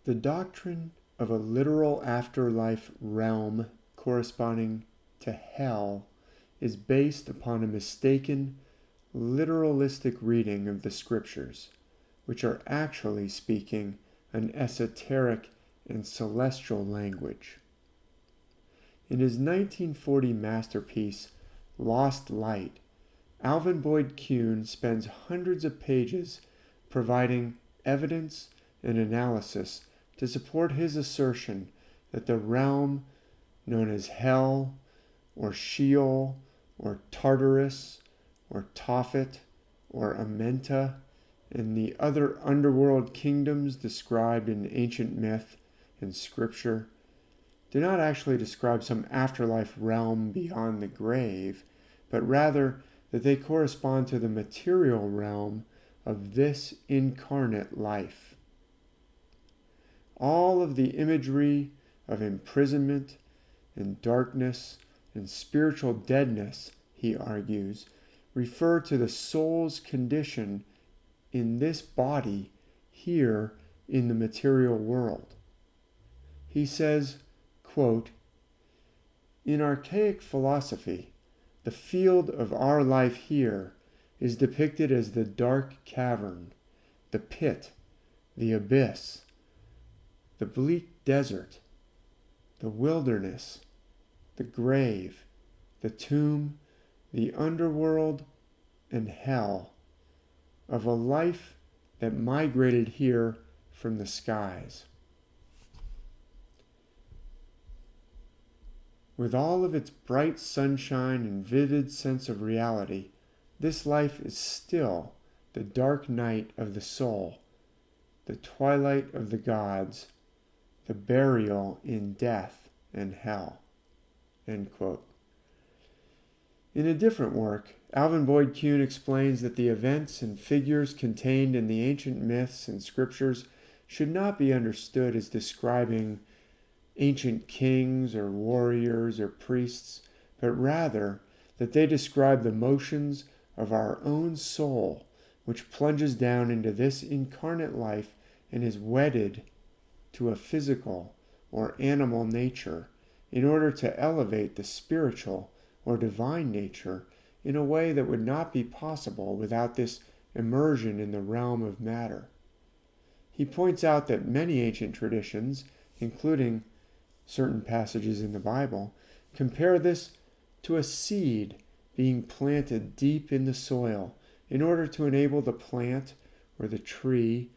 The doctrine of a literal afterlife realm corresponding to hell is based upon a mistaken, literalistic reading of the scriptures, which are actually speaking an esoteric and celestial language. In his 1940 masterpiece, Lost Light, Alvin Boyd Kuhn spends hundreds of pages providing evidence and analysis to support his assertion that the realm known as Hell, or Sheol, or Tartarus, or Tophet, or Amenta, and the other underworld kingdoms described in ancient myth and scripture do not actually describe some afterlife realm beyond the grave, but rather that they correspond to the material realm of this incarnate life. All of the imagery of imprisonment and darkness and spiritual deadness, he argues, refer to the soul's condition in this body here in the material world. He says, quote, "In archaic philosophy, the field of our life here is depicted as the dark cavern, the pit, the abyss, the bleak desert, the wilderness, the grave, the tomb, the underworld, and hell, of a life that migrated here from the skies. With all of its bright sunshine and vivid sense of reality, this life is still the dark night of the soul, the twilight of the gods, the burial in death and hell." End quote. In a different work, Alvin Boyd Kuhn explains that the events and figures contained in the ancient myths and scriptures should not be understood as describing ancient kings or warriors or priests, but rather that they describe the motions of our own soul, which plunges down into this incarnate life and is wedded to a physical or animal nature in order to elevate the spiritual or divine nature in a way that would not be possible without this immersion in the realm of matter. He points out that many ancient traditions, including certain passages in the Bible, compare this to a seed being planted deep in the soil in order to enable the plant or the tree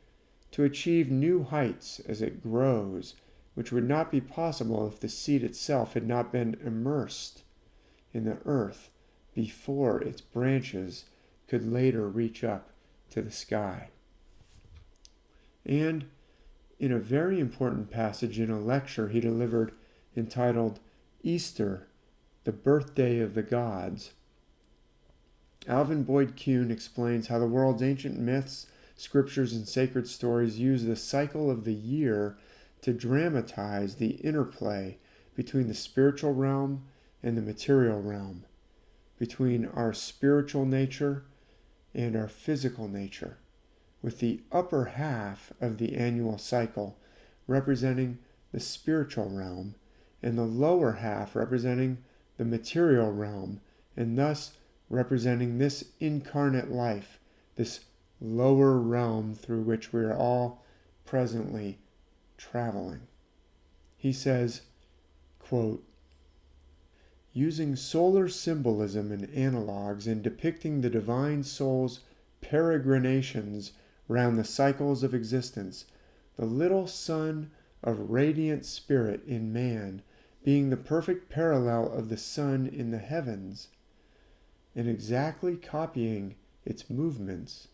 to achieve new heights as it grows, which would not be possible if the seed itself had not been immersed in the earth before its branches could later reach up to the sky. And in a very important passage in a lecture he delivered entitled Easter, the Birthday of the Gods, Alvin Boyd Kuhn explains how the world's ancient myths, scriptures, and sacred stories use the cycle of the year to dramatize the interplay between the spiritual realm and the material realm, between our spiritual nature and our physical nature, with the upper half of the annual cycle representing the spiritual realm and the lower half representing the material realm, and thus representing this incarnate life, this lower realm through which we are all presently traveling. He says, quote, "Using solar symbolism and analogs in depicting the divine soul's peregrinations round the cycles of existence, the little sun of radiant spirit in man being the perfect parallel of the sun in the heavens, and exactly copying its movements,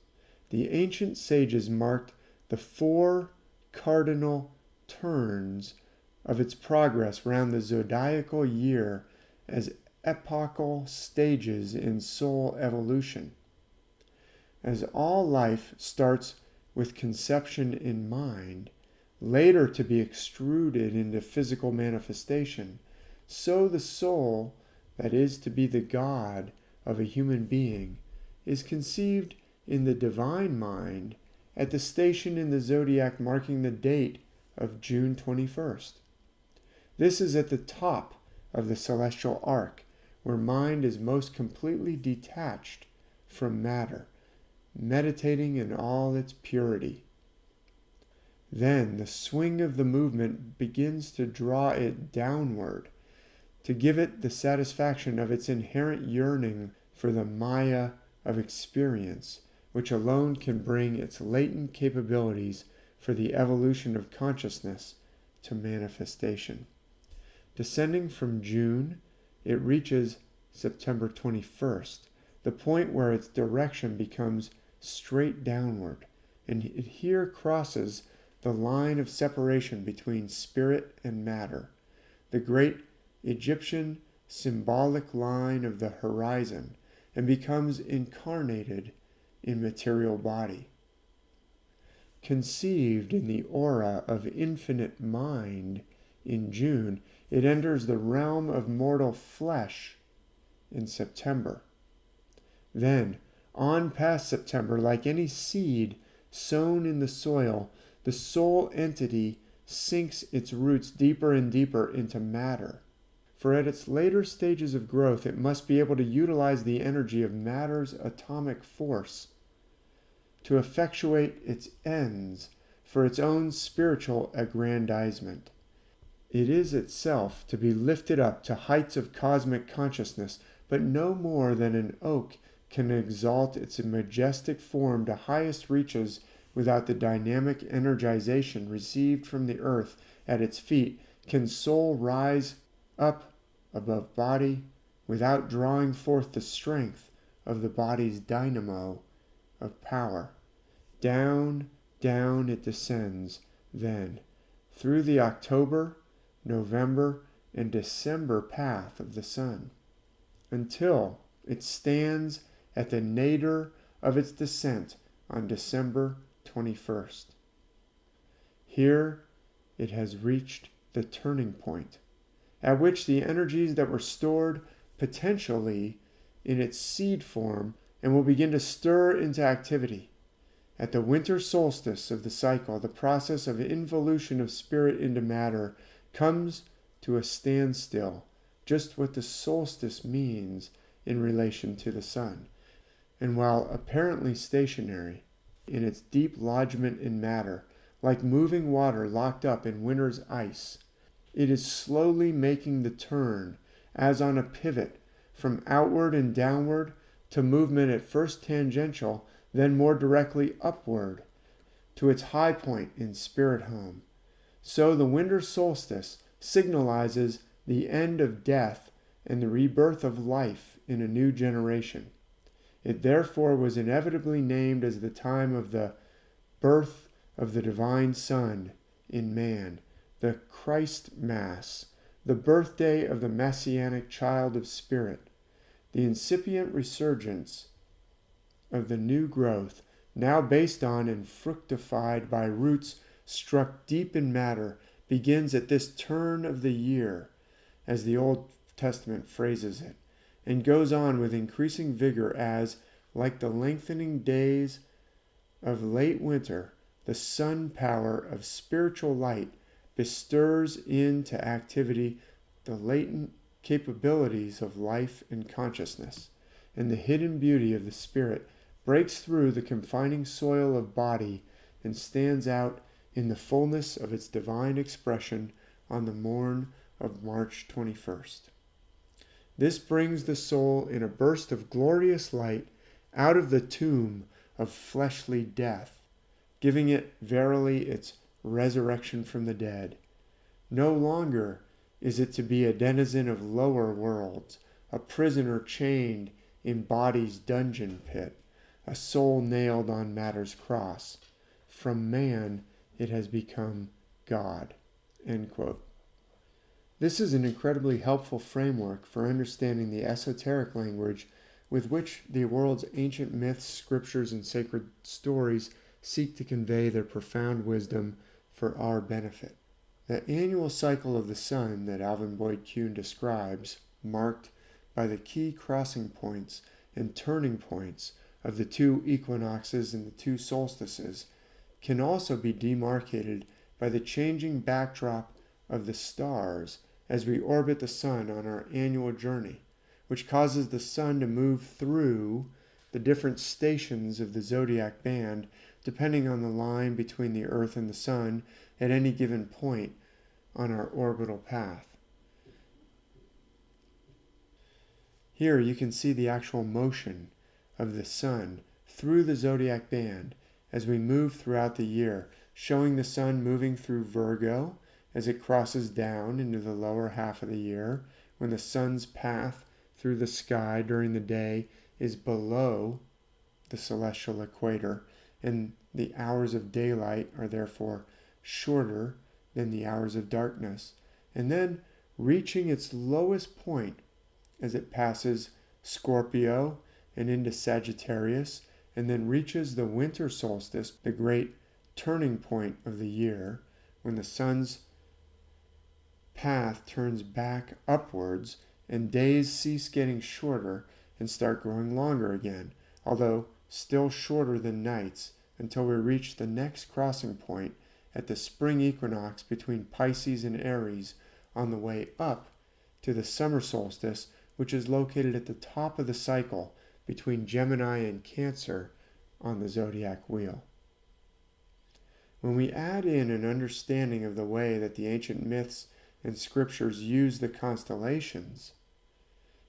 the ancient sages marked the 4 cardinal turns of its progress round the zodiacal year as epochal stages in soul evolution. As all life starts with conception in mind, later to be extruded into physical manifestation, so the soul that is to be the God of a human being is conceived in the divine mind at the station in the zodiac marking the date of June 21st. This is at the top of the celestial arc, where mind is most completely detached from matter, meditating in all its purity. Then the swing of the movement begins to draw it downward, to give it the satisfaction of its inherent yearning for the Maya of experience, which alone can bring its latent capabilities for the evolution of consciousness to manifestation. Descending from June, it reaches September 21st, the point where its direction becomes straight downward, and it here crosses the line of separation between spirit and matter, the great Egyptian symbolic line of the horizon, and becomes incarnated in material body. Conceived in the aura of infinite mind in June, it enters the realm of mortal flesh in September. Then, on past September, like any seed sown in the soil, the soul entity sinks its roots deeper and deeper into matter. For at its later stages of growth, it must be able to utilize the energy of matter's atomic force to effectuate its ends for its own spiritual aggrandizement. It is itself to be lifted up to heights of cosmic consciousness, but no more than an oak can exalt its majestic form to highest reaches without the dynamic energization received from the earth at its feet. Can soul rise up above body without drawing forth the strength of the body's dynamo of power. Down, down it descends then, through the October, November, and December path of the sun, until it stands at the nadir of its descent on December 21st. Here it has reached the turning point, at which the energies that were stored potentially in its seed form and will begin to stir into activity. At the winter solstice of the cycle, the process of involution of spirit into matter comes to a standstill, just what the solstice means in relation to the sun. And while apparently stationary in its deep lodgment in matter, like moving water locked up in winter's ice, it is slowly making the turn, as on a pivot, from outward and downward to movement at first tangential, then more directly upward, to its high point in spirit home. So the winter solstice signalizes the end of death and the rebirth of life in a new generation. It therefore was inevitably named as the time of the birth of the divine Son in man, the Christ Mass, the birthday of the messianic child of spirit, the incipient resurgence of the new growth, now based on and fructified by roots struck deep in matter, begins at this turn of the year, as the Old Testament phrases it, and goes on with increasing vigor as, like the lengthening days of late winter, the sun power of spiritual light bestirs into activity the latent capabilities of life and consciousness, and the hidden beauty of the spirit breaks through the confining soil of body and stands out in the fullness of its divine expression on the morn of March 21st. This brings the soul in a burst of glorious light out of the tomb of fleshly death, giving it verily its resurrection from the dead. No longer is it to be a denizen of lower worlds, a prisoner chained in body's dungeon pit, a soul nailed on matter's cross. From man it has become God." End quote. This is an incredibly helpful framework for understanding the esoteric language with which the world's ancient myths, scriptures, and sacred stories seek to convey their profound wisdom for our benefit. The annual cycle of the sun that Alvin Boyd Kuhn describes, marked by the key crossing points and turning points of the two equinoxes and the two solstices, can also be demarcated by the changing backdrop of the stars as we orbit the sun on our annual journey, which causes the sun to move through the different stations of the zodiac band depending on the line between the Earth and the sun at any given point on our orbital path. Here you can see the actual motion of the sun through the zodiac band as we move throughout the year, showing the sun moving through Virgo as it crosses down into the lower half of the year, when the sun's path through the sky during the day is below the celestial equator, and the hours of daylight are therefore shorter than the hours of darkness, and then reaching its lowest point as it passes Scorpio and into Sagittarius, and then reaches the winter solstice, the great turning point of the year, when the sun's path turns back upwards and days cease getting shorter and start growing longer again, although still shorter than nights, until we reach the next crossing point at the spring equinox between Pisces and Aries on the way up to the summer solstice, which is located at the top of the cycle between Gemini and Cancer on the Zodiac Wheel. When we add in an understanding of the way that the ancient myths and scriptures use the constellations,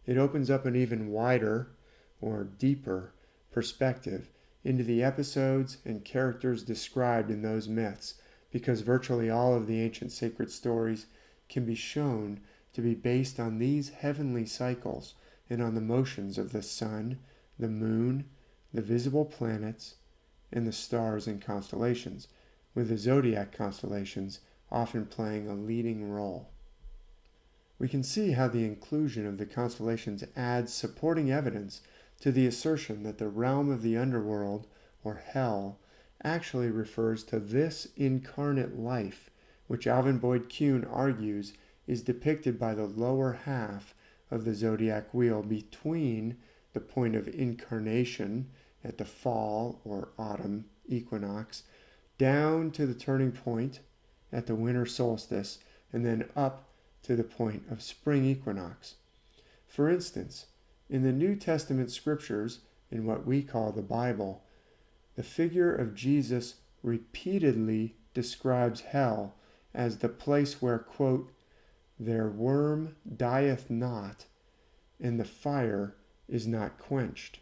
it opens up an even wider or deeper perspective into the episodes and characters described in those myths, because virtually all of the ancient sacred stories can be shown to be based on these heavenly cycles and on the motions of the sun, the moon, the visible planets, and the stars and constellations, with the zodiac constellations often playing a leading role. We can see how the inclusion of the constellations adds supporting evidence to the assertion that the realm of the underworld, or hell, actually refers to this incarnate life, which Alvin Boyd Kuhn argues is depicted by the lower half of the zodiac wheel between the point of incarnation at the fall or autumn equinox, down to the turning point at the winter solstice, and then up to the point of spring equinox. For instance, in the New Testament scriptures, in what we call the Bible, the figure of Jesus repeatedly describes hell as the place where, quote, their worm dieth not, and the fire is not quenched.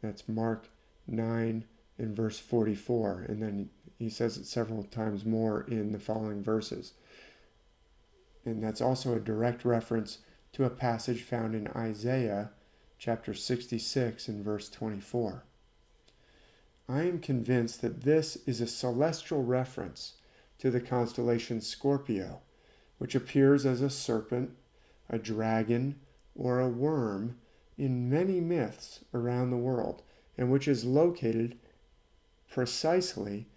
That's Mark 9 and verse 44. And then he says it several times more in the following verses. And that's also a direct reference to a passage found in Isaiah chapter 66 and verse 24. I am convinced that this is a celestial reference to the constellation Scorpio, which appears as a serpent, a dragon, or a worm in many myths around the world, and which is located precisely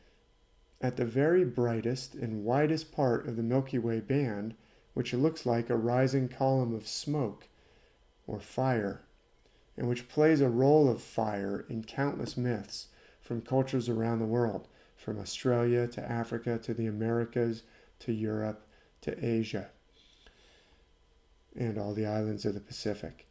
at the very brightest and widest part of the Milky Way band, which looks like a rising column of smoke or fire, and which plays a role of fire in countless myths from cultures around the world, from Australia to Africa to the Americas to Europe to Asia and all the islands of the Pacific.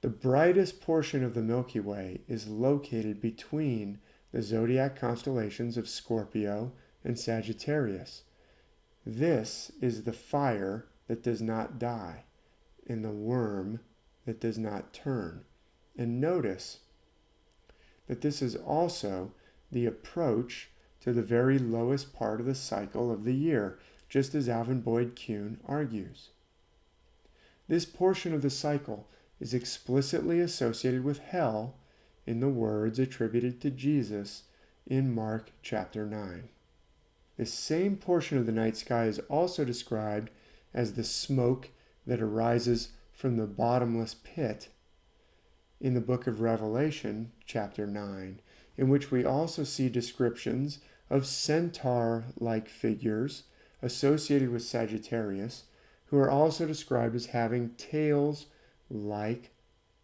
The brightest portion of the Milky Way is located between the zodiac constellations of Scorpio and Sagittarius. This is the fire that does not die, and the worm that does not turn. And notice that this is also the approach to the very lowest part of the cycle of the year, just as Alvin Boyd Kuhn argues. This portion of the cycle is explicitly associated with hell in the words attributed to Jesus in Mark chapter 9. This same portion of the night sky is also described as the smoke that arises from the bottomless pit in the book of Revelation, chapter 9, in which we also see descriptions of centaur-like figures associated with Sagittarius, who are also described as having tails like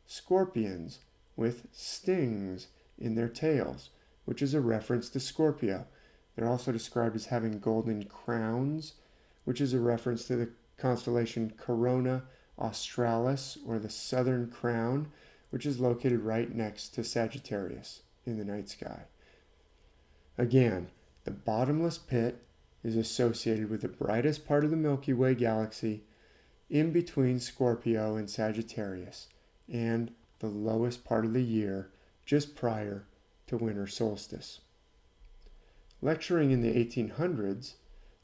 scorpions with stings in their tails, which is a reference to Scorpio. They're also described as having golden crowns, which is a reference to the constellation Corona Australis, or the Southern Crown, which is located right next to Sagittarius in the night sky. Again, the bottomless pit is associated with the brightest part of the Milky Way galaxy in between Scorpio and Sagittarius, and the lowest part of the year just prior to winter solstice. Lecturing in the 1800s,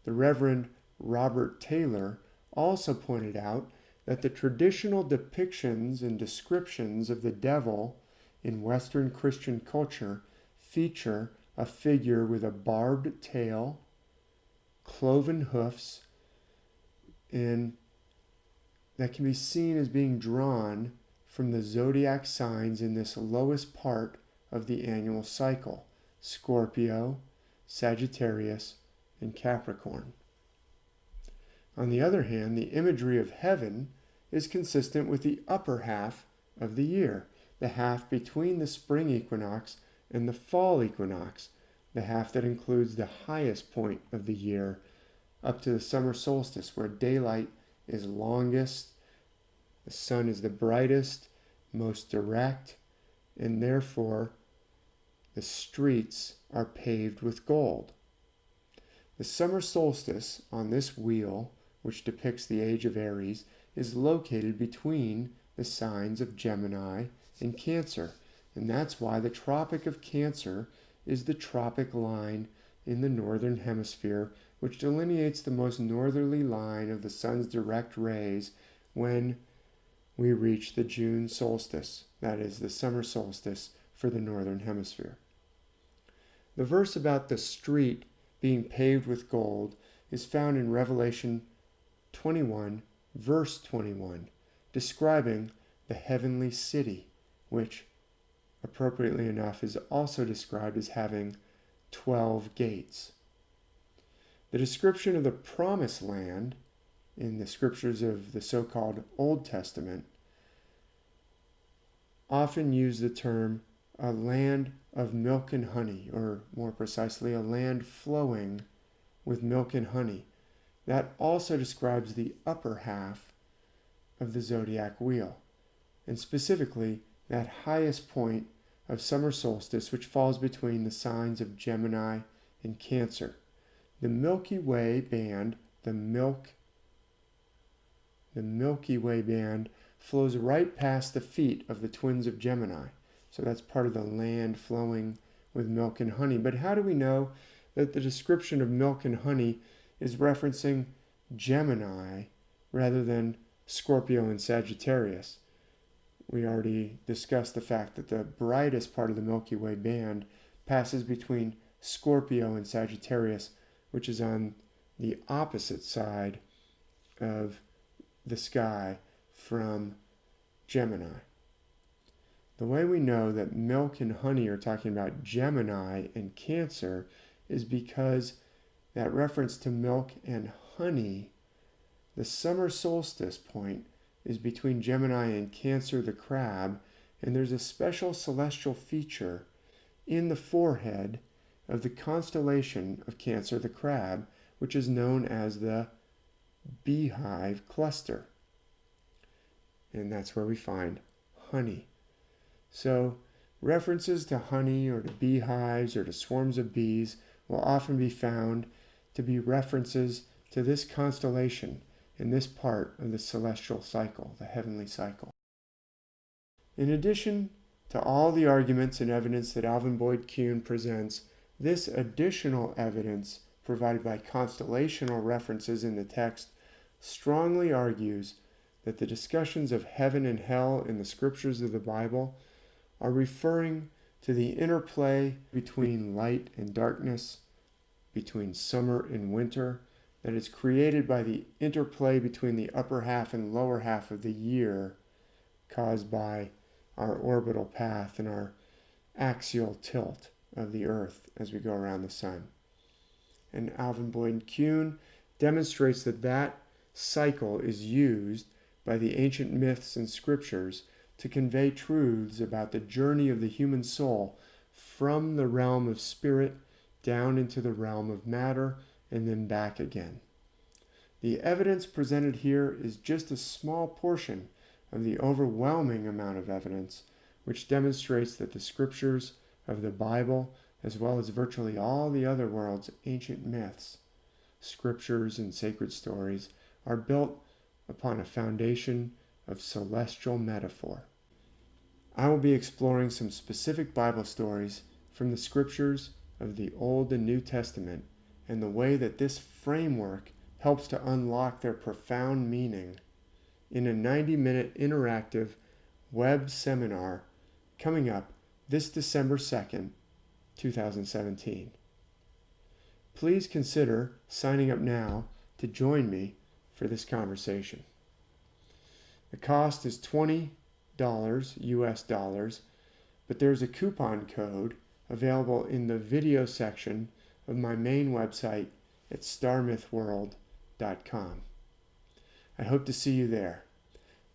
the Reverend Robert Taylor also pointed out that the traditional depictions and descriptions of the devil in Western Christian culture feature a figure with a barbed tail, cloven hoofs, and that can be seen as being drawn from the zodiac signs in this lowest part of the annual cycle: Scorpio, Sagittarius, and Capricorn. On the other hand, the imagery of heaven is consistent with the upper half of the year, the half between the spring equinox and the fall equinox, the half that includes the highest point of the year up to the summer solstice, where daylight is longest, the sun is the brightest, most direct, and therefore the streets are paved with gold. The summer solstice on this wheel, which depicts the age of Aries, is located between the signs of Gemini and Cancer, and that's why the Tropic of Cancer is the tropic line in the northern hemisphere, which delineates the most northerly line of the sun's direct rays when we reach the June solstice, that is, the summer solstice for the northern hemisphere. The verse about the street being paved with gold is found in Revelation 21, verse 21, describing the heavenly city, which, appropriately enough, is also described as having 12 gates. The description of the promised land in the scriptures of the so-called Old Testament often use the term a land of milk and honey, or more precisely, a land flowing with milk and honey. That also describes the upper half of the zodiac wheel, and specifically that highest point of summer solstice, which falls between the signs of Gemini and Cancer. The Milky Way band, the Milky Way band flows right past the feet of the twins of Gemini. So that's part of the land flowing with milk and honey. But how do we know that the description of milk and honey is referencing Gemini rather than Scorpio and Sagittarius? We already discussed the fact that the brightest part of the Milky Way band passes between Scorpio and Sagittarius, which is on the opposite side of the sky from Gemini. The way we know that milk and honey are talking about Gemini and Cancer is because that reference to milk and honey, the summer solstice point, is between Gemini and Cancer the crab, and there's a special celestial feature in the forehead of the constellation of Cancer the crab, which is known as the beehive cluster. And that's where we find honey. So references to honey or to beehives or to swarms of bees will often be found to be references to this constellation in this part of the celestial cycle, the heavenly cycle. In addition to all the arguments and evidence that Alvin Boyd Kuhn presents, this additional evidence provided by constellational references in the text strongly argues that the discussions of heaven and hell in the scriptures of the Bible are referring to the interplay between light and darkness, between summer and winter, that is created by the interplay between the upper half and lower half of the year caused by our orbital path and our axial tilt of the earth as we go around the sun. And Alvin Boyd Kuhn demonstrates that that cycle is used by the ancient myths and scriptures to convey truths about the journey of the human soul from the realm of spirit down into the realm of matter, and then back again. The evidence presented here is just a small portion of the overwhelming amount of evidence which demonstrates that the scriptures of the Bible, as well as virtually all the other world's ancient myths, scriptures, and sacred stories, are built upon a foundation of celestial metaphor. I will be exploring some specific Bible stories from the scriptures of the Old and New Testament and the way that this framework helps to unlock their profound meaning in a 90-minute interactive web seminar coming up this December 2nd, 2017. Please consider signing up now to join me for this conversation. The cost is $20 US dollars, but there's a coupon code available in the video section of my main website at starmythworld.com. I hope to see you there.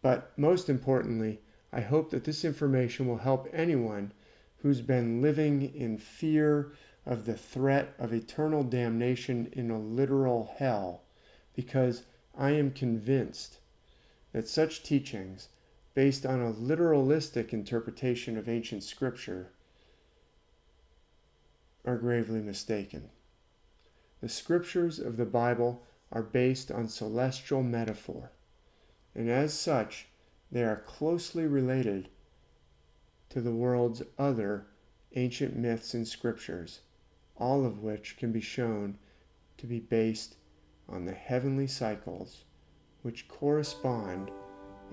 But most importantly, I hope that this information will help anyone who's been living in fear of the threat of eternal damnation in a literal hell, because I am convinced that such teachings, based on a literalistic interpretation of ancient scripture, are gravely mistaken. The scriptures of the Bible are based on celestial metaphor, and as such, they are closely related to the world's other ancient myths and scriptures, all of which can be shown to be based on the heavenly cycles which correspond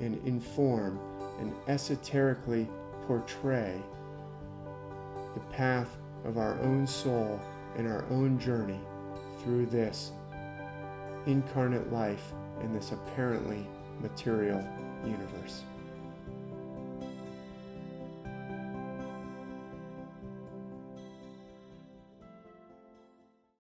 and inform and esoterically portray the path of our own soul and our own journey through this incarnate life in this apparently material universe.